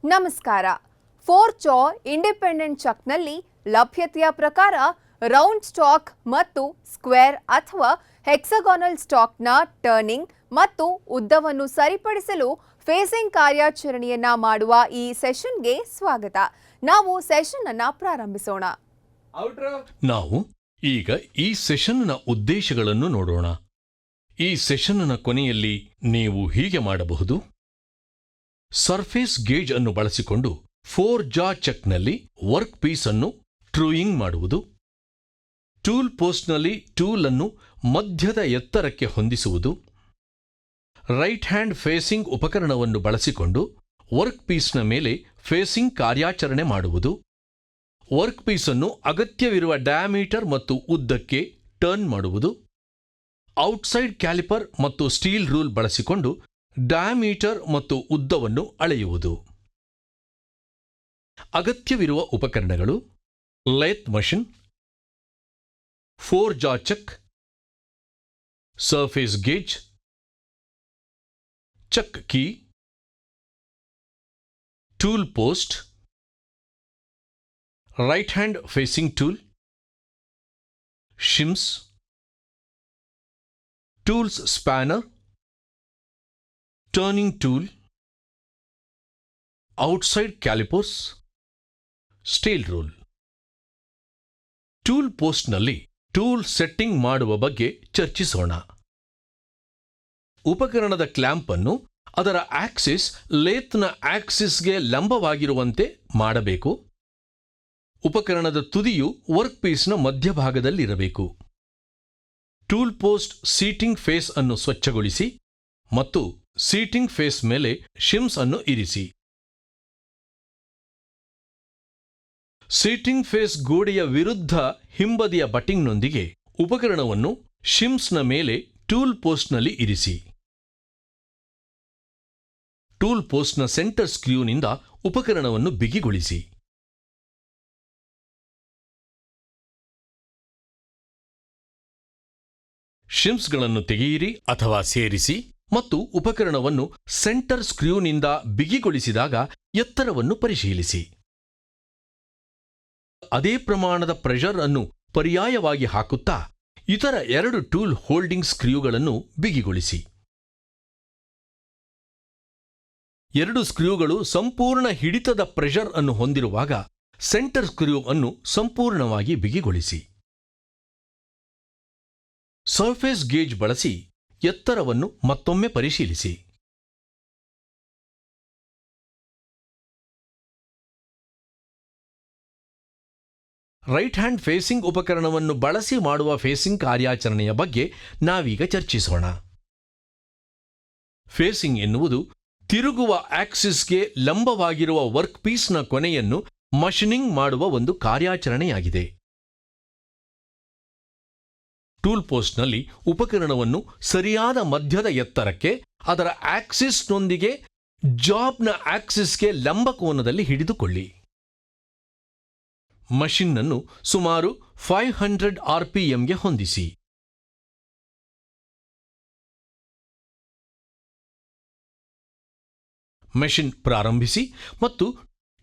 ನಮಸ್ಕಾರ. 4 ಜಾ ಇಂಡಿಪೆಂಡೆಂಟ್ ಚಕ್ನಲ್ಲಿ ಲಭ್ಯತೆಯ ಪ್ರಕಾರ ರೌಂಡ್ ಸ್ಟಾಕ್ ಮತ್ತು ಸ್ಕ್ವೇರ್ ಅಥವಾ ಹೆಕ್ಸಾಗಾನಲ್ ಸ್ಟಾಕ್ನ ಟರ್ನಿಂಗ್ ಮತ್ತು ಉದ್ದವನ್ನು ಸರಿಪಡಿಸಲು ಫೇಸಿಂಗ್ ಕಾರ್ಯಾಚರಣೆಯನ್ನ ಮಾಡುವ ಈ ಸೆಷನ್ಗೆ ಸ್ವಾಗತ. ನಾವು ಸೆಷನ್ ಅನ್ನು ಪ್ರಾರಂಭಿಸೋಣ. ನಾವು ಈಗ ಈ ಸೆಷನ್ನ ಉದ್ದೇಶಗಳನ್ನು ನೋಡೋಣ. ಈ ಸೆಷನ್ನ ಕೊನೆಯಲ್ಲಿ ನೀವು ಹೀಗೆ ಮಾಡಬಹುದು. ಸರ್ಫೇಸ್ ಗೇಜ್ ಅನ್ನು ಬಳಸಿಕೊಂಡು 4 ಜಾ ಚೆಕ್ನಲ್ಲಿ ವರ್ಕ್ ಪೀಸ್ ಅನ್ನು ಟ್ರೂಯಿಂಗ್ ಮಾಡುವುದು, ಟೂಲ್ ಪೋಸ್ಟ್ನಲ್ಲಿ ಟೂಲ್ ಅನ್ನು ಮಧ್ಯದ ಎತ್ತರಕ್ಕೆ ಹೊಂದಿಸುವುದು, ರೈಟ್ ಹ್ಯಾಂಡ್ ಫೇಸಿಂಗ್ ಉಪಕರಣವನ್ನು ಬಳಸಿಕೊಂಡು ವರ್ಕ್ ಪೀಸ್ನ ಮೇಲೆ ಫೇಸಿಂಗ್ ಕಾರ್ಯಾಚರಣೆ ಮಾಡುವುದು, ವರ್ಕ್ ಪೀಸ್ ಅನ್ನು ಅಗತ್ಯವಿರುವ ಡಯಾಮೀಟರ್ ಮತ್ತು ಉದ್ದಕ್ಕೆ ಟರ್ನ್ ಮಾಡುವುದು, ಔಟ್ಸೈಡ್ ಕ್ಯಾಲಿಪರ್ ಮತ್ತು ಸ್ಟೀಲ್ ರೂಲ್ ಬಳಸಿಕೊಂಡು ಡಯಾಮೀಟರ್ ಮತ್ತು ಉದ್ದವನ್ನು ಅಳೆಯುವುದು. ಅಗತ್ಯವಿರುವ ಉಪಕರಣಗಳು: lathe machine, 4 jaw chuck, surface gauge, chuck key, tool post, right hand facing tool, shims, tools spanner, turning tool, outside callipers, steel rule. Tool ಪೋಸ್ಟ್ನಲ್ಲಿ ಟೂಲ್ ಸೆಟ್ಟಿಂಗ್ ಮಾಡುವ ಬಗ್ಗೆ ಚರ್ಚಿಸೋಣ. ಉಪಕರಣದ ಕ್ಲ್ಯಾಂಪ್ ಅನ್ನು ಅದರ ಆಕ್ಸಿಸ್ ಲೇತ್ನ ಆಕ್ಸಿಸ್ಗೆ ಲಂಬವಾಗಿರುವಂತೆ ಮಾಡಬೇಕು. ಉಪಕರಣದ ತುದಿಯು ವರ್ಕ್ ಪೀಸ್ನ ಮಧ್ಯಭಾಗದಲ್ಲಿರಬೇಕು. ಟೂಲ್ ಪೋಸ್ಟ್ ಸೀಟಿಂಗ್ ಫೇಸ್ ಅನ್ನು ಸ್ವಚ್ಛಗೊಳಿಸಿ ಮತ್ತು ಸೀಟಿಂಗ್ ಫೇಸ್ ಮೇಲೆ ಶಿಮ್ಸ್ ಅನ್ನು ಇರಿಸಿ. ಸೀಟಿಂಗ್ ಫೇಸ್ ಗೋಡೆಯ ವಿರುದ್ಧ ಹಿಂಬದಿಯ ಬಟಿಂಗ್ನೊಂದಿಗೆ ಉಪಕರಣವನ್ನು ಶಿಮ್ಸ್ನ ಮೇಲೆ ಟೂಲ್ ಪೋಸ್ಟ್ನಲ್ಲಿ ಇರಿಸಿ. ಟೂಲ್ ಪೋಸ್ಟ್ನ ಸೆಂಟರ್ ಸ್ಕ್ರೂನಿಂದ ಉಪಕರಣವನ್ನು ಬಿಗಿಗೊಳಿಸಿ. ಶಿಮ್ಸ್ಗಳನ್ನು ತೆಗೆಯಿರಿ ಅಥವಾ ಸೇರಿಸಿ ಮತ್ತು ಉಪಕರಣವನ್ನು ಸೆಂಟರ್ ಸ್ಕ್ರೂನಿಂದ ಬಿಗಿಗೊಳಿಸಿದಾಗ ಎತ್ತರವನ್ನು ಪರಿಶೀಲಿಸಿ. ಅದೇ ಪ್ರಮಾಣದ ಪ್ರೆಷರ್ ಅನ್ನು ಪರ್ಯಾಯವಾಗಿ ಹಾಕುತ್ತಾ ಇತರ 2 ಟೂಲ್ ಹೋಲ್ಡಿಂಗ್ ಸ್ಕ್ರೂಗಳನ್ನು ಬಿಗಿಗೊಳಿಸಿ. 2 ಸ್ಕ್ರೂಗಳು ಸಂಪೂರ್ಣ ಹಿಡಿತದ ಪ್ರೆಷರ್ ಅನ್ನು ಹೊಂದಿರುವಾಗ ಸೆಂಟರ್ ಸ್ಕ್ರೂ ಅನ್ನು ಸಂಪೂರ್ಣವಾಗಿ ಬಿಗಿಗೊಳಿಸಿ. ಸರ್ಫೇಸ್ ಗೇಜ್ ಬಳಸಿ ಎತ್ತರವನ್ನು ಮತ್ತೊಮ್ಮೆ ಪರಿಶೀಲಿಸಿ. ರೈಟ್ ಹ್ಯಾಂಡ್ ಫೇಸಿಂಗ್ ಉಪಕರಣವನ್ನು ಬಳಸಿ ಮಾಡುವ ಫೇಸಿಂಗ್ ಕಾರ್ಯಾಚರಣೆಯ ಬಗ್ಗೆ ನಾವೀಗ ಚರ್ಚಿಸೋಣ. ಫೇಸಿಂಗ್ ಎನ್ನುವುದು ತಿರುಗುವ ಆಕ್ಸಿಸ್ಗೆ ಲಂಬವಾಗಿರುವ ವರ್ಕ್ ಪೀಸ್ನ ಕೊನೆಯನ್ನು ಮಷಿನಿಂಗ್ ಮಾಡುವ ಒಂದು ಕಾರ್ಯಾಚರಣೆಯಾಗಿದೆ. ಟೂಲ್ ಪೋಸ್ಟ್ನಲ್ಲಿ ಉಪಕರಣವನ್ನು ಸರಿಯಾದ ಮಧ್ಯದ ಎತ್ತರಕ್ಕೆ ಅದರ ಆಕ್ಸಿಸ್ನೊಂದಿಗೆ ಜಾಬ್ನ ಆಕ್ಸಿಸ್ಗೆ ಲಂಬ ಕೋನದಲ್ಲಿ ಹಿಡಿದುಕೊಳ್ಳಿ. ಮಷಿನ್ನನ್ನು ಸುಮಾರು 500 RPMಗೆ ಹೊಂದಿಸಿ. ಮೆಷಿನ್ ಪ್ರಾರಂಭಿಸಿ ಮತ್ತು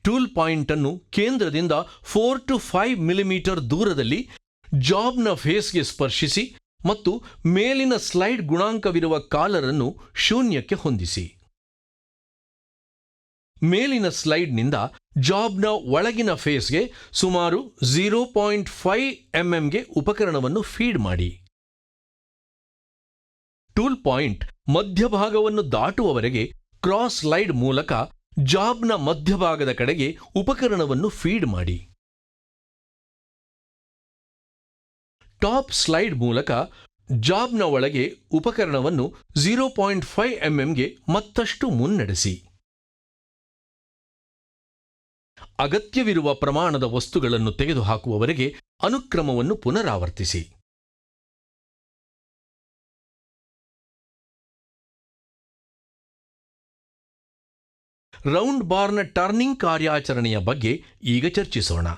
ಟೂಲ್ ಪಾಯಿಂಟ್ ಅನ್ನು ಕೇಂದ್ರದಿಂದ 4 to 5 ಮಿಲಿಮೀಟರ್ ದೂರದಲ್ಲಿ ಜಾಬ್ನ ಫೇಸ್ಗೆ ಸ್ಪರ್ಶಿಸಿ ಮತ್ತು ಮೇಲಿನ ಸ್ಲೈಡ್ ಗುಣಾಂಕವಿರುವ ಕಾಲರನ್ನು ಶೂನ್ಯಕ್ಕೆ ಹೊಂದಿಸಿ. ಮೇಲಿನ ಸ್ಲೈಡ್ನಿಂದ ಜಾಬ್ನ ಒಳಗಿನ ಫೇಸ್ಗೆ ಸುಮಾರು 0.5 mm ಉಪಕರಣವನ್ನು ಫೀಡ್ ಮಾಡಿ. ಟೂಲ್ ಪಾಯಿಂಟ್ ಮಧ್ಯಭಾಗವನ್ನು ದಾಟುವವರೆಗೆ ಕ್ರಾಸ್ ಸ್ಲೈಡ್ ಮೂಲಕ ಜಾಬ್ನ ಮಧ್ಯಭಾಗದ ಕಡೆಗೆ ಉಪಕರಣವನ್ನು ಫೀಡ್ ಮಾಡಿ. ಟಾಪ್ ಸ್ಲೈಡ್ ಮೂಲಕ ಜಾಬ್ನ ಒಳಗೆ ಉಪಕರಣವನ್ನು 0.5 mm ಮತ್ತಷ್ಟು ಮುನ್ನಡೆಸಿ. ಅಗತ್ಯವಿರುವ ಪ್ರಮಾಣದ ವಸ್ತುಗಳನ್ನು ತೆಗೆದುಹಾಕುವವರೆಗೆ ಅನುಕ್ರಮವನ್ನು ಪುನರಾವರ್ತಿಸಿ. ರೌಂಡ್ ಬಾರ್ನ ಟರ್ನಿಂಗ್ ಕಾರ್ಯಾಚರಣೆಯ ಬಗ್ಗೆ ಈಗ ಚರ್ಚಿಸೋಣ.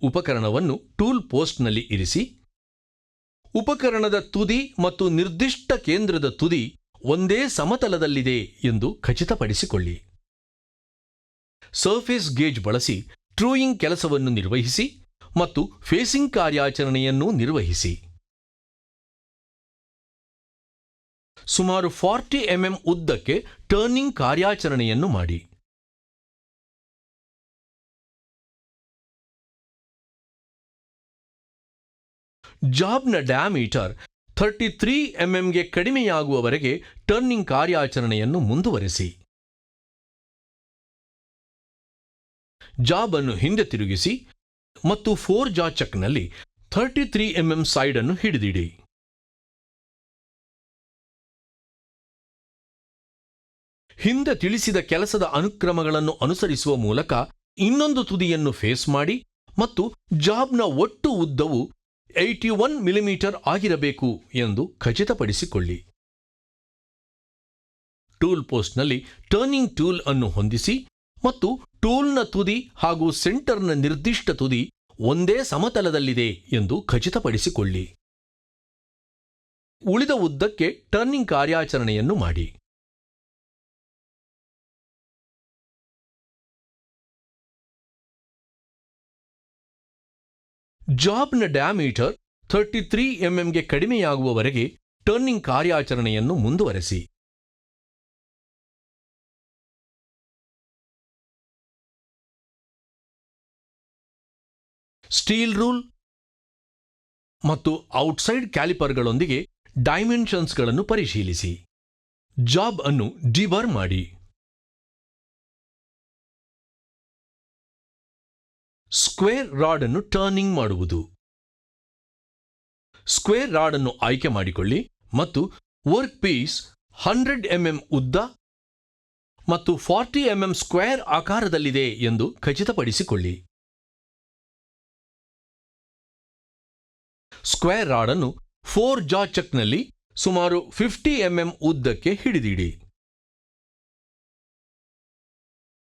ಉಪಕರಣವನ್ನು ಟೂಲ್ ಪೋಸ್ಟ್ನಲ್ಲಿ ಇರಿಸಿ. ಉಪಕರಣದ ತುದಿ ಮತ್ತು ನಿರ್ದಿಷ್ಟ ಕೇಂದ್ರದ ತುದಿ ಒಂದೇ ಸಮತಲದಲ್ಲಿದೆ ಎಂದು ಖಚಿತಪಡಿಸಿಕೊಳ್ಳಿ. ಸರ್ಫೇಸ್ ಗೇಜ್ ಬಳಸಿ ಟ್ರೂಯಿಂಗ್ ಕೆಲಸವನ್ನು ನಿರ್ವಹಿಸಿ ಮತ್ತು ಫೇಸಿಂಗ್ ಕಾರ್ಯಾಚರಣೆಯನ್ನು ನಿರ್ವಹಿಸಿ. ಸುಮಾರು 40 mm ಉದ್ದಕ್ಕೆ ಟರ್ನಿಂಗ್ ಕಾರ್ಯಾಚರಣೆಯನ್ನು ಮಾಡಿ. ಜಾಬ್ನ ಡಯಾಮೀಟರ್ 33 mm ಕಡಿಮೆಯಾಗುವವರೆಗೆ ಟರ್ನಿಂಗ್ ಕಾರ್ಯಾಚರಣೆಯನ್ನು ಮುಂದುವರೆಸಿ. ಜಾಬ್ ಅನ್ನು ಹಿಂದೆ ತಿರುಗಿಸಿ ಮತ್ತು 4 ಜಾ ಚಕ್ನಲ್ಲಿ 33 mm ಸೈಡ್ ಅನ್ನು ಹಿಡಿದಿಡಿ. ಹಿಂದೆ ತಿಳಿಸಿದ ಕೆಲಸದ ಅನುಕ್ರಮಗಳನ್ನು ಅನುಸರಿಸುವ ಮೂಲಕ ಇನ್ನೊಂದು ತುದಿಯನ್ನು ಫೇಸ್ ಮಾಡಿ ಮತ್ತು ಜಾಬ್ನ ಒಟ್ಟು ಉದ್ದವು 81 mm ಆಗಿರಬೇಕು ಎಂದು ಖಚಿತಪಡಿಸಿಕೊಳ್ಳಿ. ಟೂಲ್ ಪೋಸ್ಟ್ನಲ್ಲಿ ಟರ್ನಿಂಗ್ ಟೂಲ್ ಅನ್ನು ಹೊಂದಿಸಿ ಮತ್ತು ಟೂಲ್ನ ತುದಿ ಹಾಗೂ ಸೆಂಟರ್ನ ನಿರ್ದಿಷ್ಟ ತುದಿ ಒಂದೇ ಸಮತಲದಲ್ಲಿದೆ ಎಂದು ಖಚಿತಪಡಿಸಿಕೊಳ್ಳಿ. ಉಳಿದ ಉದ್ದಕ್ಕೆ ಟರ್ನಿಂಗ್ ಕಾರ್ಯಾಚರಣೆಯನ್ನು ಮಾಡಿ. ಜಾಬ್ನ ಡಯಾಮೀಟರ್ 33 mm ಕಡಿಮೆಯಾಗುವವರೆಗೆ ಟರ್ನಿಂಗ್ ಕಾರ್ಯಾಚರಣೆಯನ್ನು ಮುಂದುವರೆಸಿ. ಸ್ಟೀಲ್ ರೂಲ್ ಮತ್ತು ಔಟ್ಸೈಡ್ ಕ್ಯಾಲಿಪರ್ಗಳೊಂದಿಗೆ ಡೈಮೆನ್ಷನ್ಸ್ಗಳನ್ನು ಪರಿಶೀಲಿಸಿ. ಜಾಬ್ ಅನ್ನು ಡಿಬರ್ ಮಾಡಿ. ಸ್ಕ್ವೇರ್ ರಾಡ್ ಅನ್ನು ಟರ್ನಿಂಗ್ ಮಾಡುವುದು. ಸ್ಕ್ವೇರ್ ರಾಡ್ ಅನ್ನು ಆಯ್ಕೆ ಮಾಡಿಕೊಳ್ಳಿ ಮತ್ತು ವರ್ಕ್ ಪೀಸ್ 100 mm ಉದ್ದ ಮತ್ತು 40 mm ಸ್ಕ್ವೇರ್ ಆಕಾರದಲ್ಲಿದೆ ಎಂದು ಖಚಿತಪಡಿಸಿಕೊಳ್ಳಿ. ಸ್ಕ್ವೇರ್ ರಾಡ್ ಅನ್ನು 4 ಜಾ ಚಕ್ನಲ್ಲಿ ಸುಮಾರು 50 mm ಉದ್ದಕ್ಕೆ ಹಿಡಿದಿಡಿ.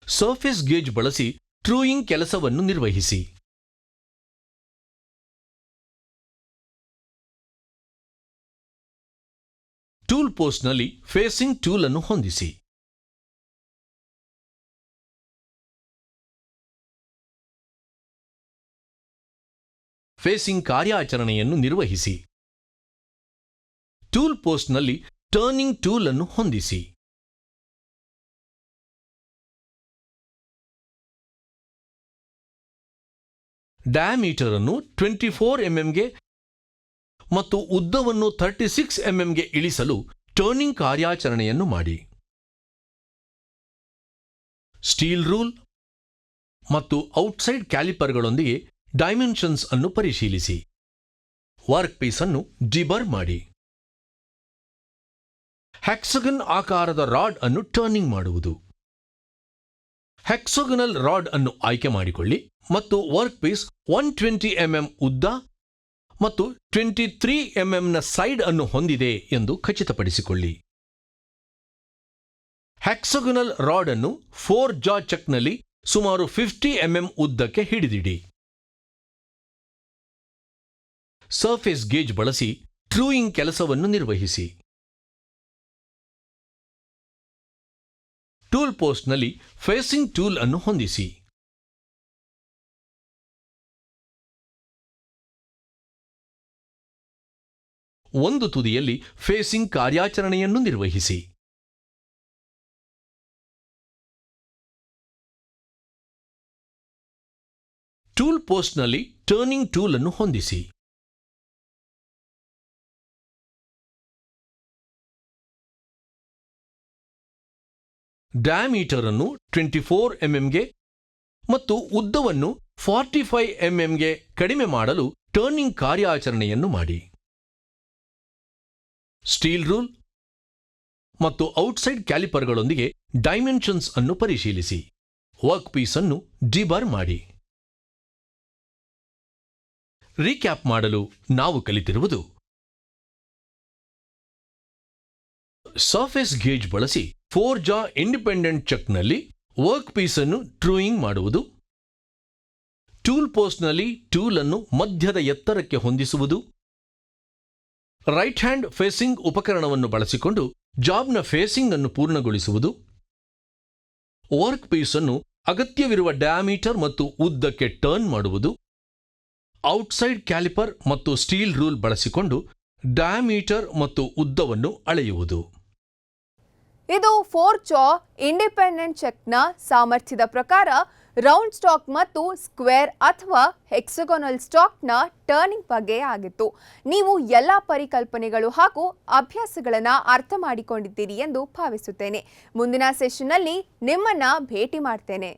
ಸರ್ಫೇಸ್ ಗೇಜ್ ಬಳಸಿ ಟ್ರೂಯಿಂಗ್ ಕೆಲಸವನ್ನು ನಿರ್ವಹಿಸಿ. ಟೂಲ್ ಪೋಸ್ಟ್ನಲ್ಲಿ ಫೇಸಿಂಗ್ ಟೂಲ್ ಅನ್ನು ಹೊಂದಿಸಿ. ಫೇಸಿಂಗ್ ಕಾರ್ಯಾಚರಣೆಯನ್ನು ನಿರ್ವಹಿಸಿ. ಟೂಲ್ ಪೋಸ್ಟ್ನಲ್ಲಿ ಟರ್ನಿಂಗ್ ಟೂಲ್ ಅನ್ನು ಹೊಂದಿಸಿ. ಡಯಾಮೀಟರ್ ಅನ್ನು 24 mm ಮತ್ತು ಉದ್ದವನ್ನು 36 mm ಇಳಿಸಲು ಟರ್ನಿಂಗ್ ಕಾರ್ಯಾಚರಣೆಯನ್ನು ಮಾಡಿ. ಸ್ಟೀಲ್ ರೂಲ್ ಮತ್ತು ಔಟ್ಸೈಡ್ ಕ್ಯಾಲಿಪರ್ಗಳೊಂದಿಗೆ ಡೈಮೆನ್ಷನ್ಸ್ ಅನ್ನು ಪರಿಶೀಲಿಸಿ. ವರ್ಕ್ ಪೀಸ್ ಅನ್ನು ಡಿಬರ್ ಮಾಡಿ. ಹೆಕ್ಸಗನ್ ಆಕಾರದ ರಾಡ್ ಅನ್ನು ಟರ್ನಿಂಗ್ ಮಾಡುವುದು. ಹೆಕ್ಸೋಗನಲ್ ರಾಡ್ ಅನ್ನು ಆಯ್ಕೆ ಮಾಡಿಕೊಳ್ಳಿ ಮತ್ತು ವರ್ಕ್ ಪೀಸ್ 120 mm ಉದ್ದ ಮತ್ತು 23 mm ಸೈಡ್ ಅನ್ನು ಹೊಂದಿದೆ ಎಂದು ಖಚಿತಪಡಿಸಿಕೊಳ್ಳಿ. ಹೆಕ್ಸೋಗನಲ್ ರಾಡ್ ಅನ್ನು 4 ಜಾ ಚಕ್ನಲ್ಲಿ ಸುಮಾರು 50 mm ಉದ್ದಕ್ಕೆ ಹಿಡಿದಿಡಿ. ಸರ್ಫೇಸ್ ಗೇಜ್ ಬಳಸಿ ಟ್ರೂಯಿಂಗ್ ಕೆಲಸವನ್ನು ನಿರ್ವಹಿಸಿ. ಟೂಲ್ ಪೋಸ್ಟ್ನಲ್ಲಿ ಫೇಸಿಂಗ್ ಟೂಲ್ ಅನ್ನು ಹೊಂದಿಸಿ. ಒಂದು ತುದಿಯಲ್ಲಿ ಫೇಸಿಂಗ್ ಕಾರ್ಯಾಚರಣೆಯನ್ನು ನಿರ್ವಹಿಸಿ. ಟೂಲ್ ಪೋಸ್ಟ್ನಲ್ಲಿ ಟರ್ನಿಂಗ್ ಟೂಲ್ ಅನ್ನು ಹೊಂದಿಸಿ. ಡಯಾಮೀಟರ್ ಅನ್ನು 24 mm ಮತ್ತು ಉದ್ದವನ್ನು 45 mm ಕಡಿಮೆ ಮಾಡಲು ಟರ್ನಿಂಗ್ ಕಾರ್ಯಾಚರಣೆಯನ್ನು ಮಾಡಿ. ಸ್ಟೀಲ್ ರೂಲ್ ಮತ್ತು ಔಟ್ಸೈಡ್ ಕ್ಯಾಲಿಪರ್ಗಳೊಂದಿಗೆ ಡೈಮೆನ್ಷನ್ಸ್ ಅನ್ನು ಪರಿಶೀಲಿಸಿ. ವರ್ಕ್ ಪೀಸ್ ಅನ್ನು ಡಿಬರ್ ಮಾಡಿ. ರೀಕ್ಯಾಪ್ ಮಾಡಲು ನಾವು ಕಲಿತಿರುವುದು: ಸರ್ಫೇಸ್ ಗೇಜ್ ಬಳಸಿ 4 ಜಾ ಇಂಡಿಪೆಂಡೆಂಟ್ ಚಕ್ನಲ್ಲಿ ವರ್ಕ್ ಪೀಸ್ ಅನ್ನು ಟ್ರೂಯಿಂಗ್ ಮಾಡುವುದು, ಟೂಲ್ ಪೋಸ್ಟ್ನಲ್ಲಿ ಟೂಲ್ ಅನ್ನು ಮಧ್ಯದ ಎತ್ತರಕ್ಕೆ ಹೊಂದಿಸುವುದು, ರೈಟ್ ಹ್ಯಾಂಡ್ ಫೇಸಿಂಗ್ ಉಪಕರಣವನ್ನು ಬಳಸಿಕೊಂಡು ಜಾಬ್ನ ಫೇಸಿಂಗ್ ಅನ್ನು ಪೂರ್ಣಗೊಳಿಸುವುದು, ವರ್ಕ್ ಪೀಸ್ ಅನ್ನು ಅಗತ್ಯವಿರುವ ಡಯಾಮೀಟರ್ ಮತ್ತು ಉದ್ದಕ್ಕೆ ಟರ್ನ್ ಮಾಡುವುದು, ಔಟ್ಸೈಡ್ ಕ್ಯಾಲಿಪರ್ ಮತ್ತು ಸ್ಟೀಲ್ ರೂಲ್ ಬಳಸಿಕೊಂಡು ಡಯಾಮೀಟರ್ ಮತ್ತು ಉದ್ದವನ್ನು ಅಳೆಯುವುದು. ಇದು 4 ಜಾ ಇಂಡಿಪೆಂಡೆಂಟ್ ಚೆಕ್ನ ಸಾಮರ್ಥ್ಯದ ಪ್ರಕಾರ ರೌಂಡ್ ಸ್ಟಾಕ್ ಮತ್ತು ಸ್ಕ್ವೇರ್ ಅಥವಾ ಹೆಕ್ಸಗೊನಲ್ ಸ್ಟಾಕ್ನ ಟರ್ನಿಂಗ್ ಬಗ್ಗೆ ಆಗಿತ್ತು. ನೀವು ಎಲ್ಲ ಪರಿಕಲ್ಪನೆಗಳು ಹಾಗೂ ಅಭ್ಯಾಸಗಳನ್ನು ಅರ್ಥ ಮಾಡಿಕೊಂಡಿದ್ದೀರಿ ಎಂದು ಭಾವಿಸುತ್ತೇನೆ. ಮುಂದಿನ ಸೆಷನ್ನಲ್ಲಿ ನಿಮ್ಮನ್ನ ಭೇಟಿ ಮಾಡ್ತೇನೆ.